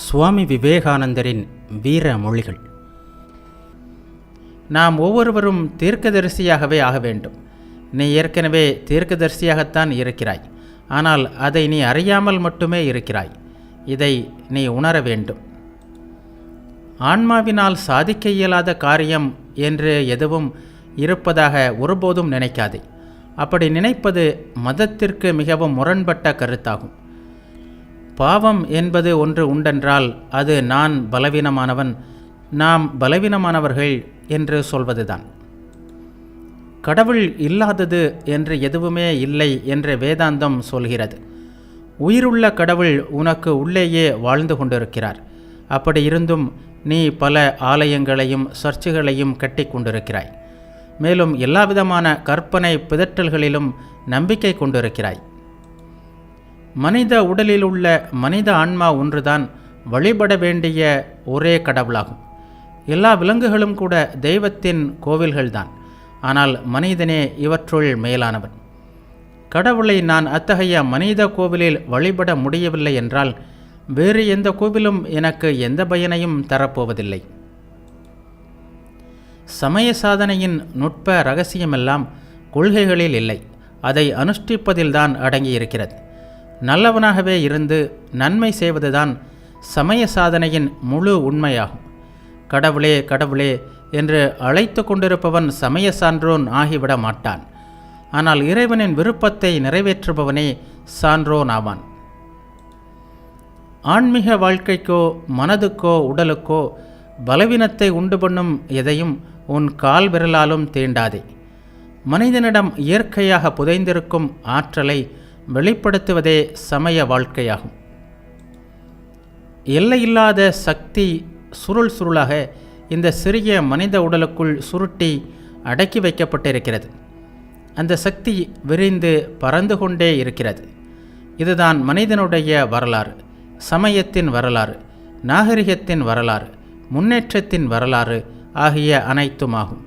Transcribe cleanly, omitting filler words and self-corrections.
சுவாமி விவேகானந்தரின் வீர மொழிகள். நாம் ஒவ்வொருவரும் தீர்க்கதரிசியாகவே ஆக வேண்டும். நீ ஏற்கனவே தீர்க்கதரிசியாகத்தான் இருக்கிறாய். ஆனால் அதை நீ அறியாமல் மட்டுமே இருக்கிறாய். இதை நீ உணர வேண்டும். ஆன்மாவினால் சாதிக்க இயலாத காரியம் என்று எதுவும் இருப்பதாக ஒருபோதும் நினைக்காதே. அப்படி நினைப்பது மதத்திற்கு மிகவும் முரண்பட்ட கருத்தாகும். பாவம் என்பது ஒன்று உண்டென்றால் அது நான் பலவீனமானவன், நாம் பலவீனமானவர்கள் என்று சொல்வதுதான். கடவுள் இல்லாதது என்று எதுவுமே இல்லை என்று வேதாந்தம் சொல்கிறது. உயிருள்ள கடவுள் உனக்கு உள்ளேயே வாழ்ந்து கொண்டிருக்கிறார். அப்படி இருந்தும் நீ பல ஆலயங்களையும் சர்ச்சுகளையும் கட்டி கொண்டிருக்கிறாய். மேலும் எல்லாவிதமான கற்பனை பிதற்றல்களிலும் நம்பிக்கை கொண்டிருக்கிறாய். மனித உடலில் உள்ள மனித ஆன்மா ஒன்றுதான் வழிபட வேண்டிய ஒரே கடவுளாகும். எல்லா விலங்குகளும் கூட தெய்வத்தின் கோவில்கள்தான். ஆனால் மனிதனே இவற்றுள் மேலானவன். கடவுளை நான் அத்தகைய மனித கோவிலில் வழிபட முடியவில்லை என்றால் வேறு எந்த கோவிலும் எனக்கு எந்த பயனையும் தரப்போவதில்லை. சமய சாதனையின் நுட்ப இரகசியமெல்லாம் கொள்கைகளில் இல்லை, அதை அனுஷ்டிப்பதில்தான் அடங்கியிருக்கிறது. நல்லவனாகவே இருந்து நன்மை செய்வதுதான் சமய சாதனையின் முழு உண்மையாகும். கடவுளே கடவுளே என்று அழைத்து கொண்டிருப்பவன் சமய சான்றோன் ஆகிவிட மாட்டான். ஆனால் இறைவனின் விருப்பத்தை நிறைவேற்றுபவனே சான்றோன் ஆவான். ஆன்மீக வாழ்க்கைக்கோ மனதுக்கோ உடலுக்கோ பலவீனத்தை உண்டு பண்ணும் எதையும் உன் கால் விரலாலும் தீண்டாதே. மனிதனிடம் இயற்கையாக புதைந்திருக்கும் ஆற்றலை வெளிப்படுத்துவதே சமய வாழ்க்கையாகும். எல்லையில்லாத சக்தி சுருள் சுருளாக இந்த சிறிய மனித உடலுக்குள் சுருட்டி அடக்கி வைக்கப்பட்டிருக்கிறது. அந்த சக்தி விரிந்து பறந்து கொண்டே இருக்கிறது. இதுதான் மனிதனுடைய வரலாறு, சமயத்தின் வரலாறு, நாகரிகத்தின் வரலாறு, முன்னேற்றத்தின் வரலாறு ஆகிய அனைத்துமாகும்.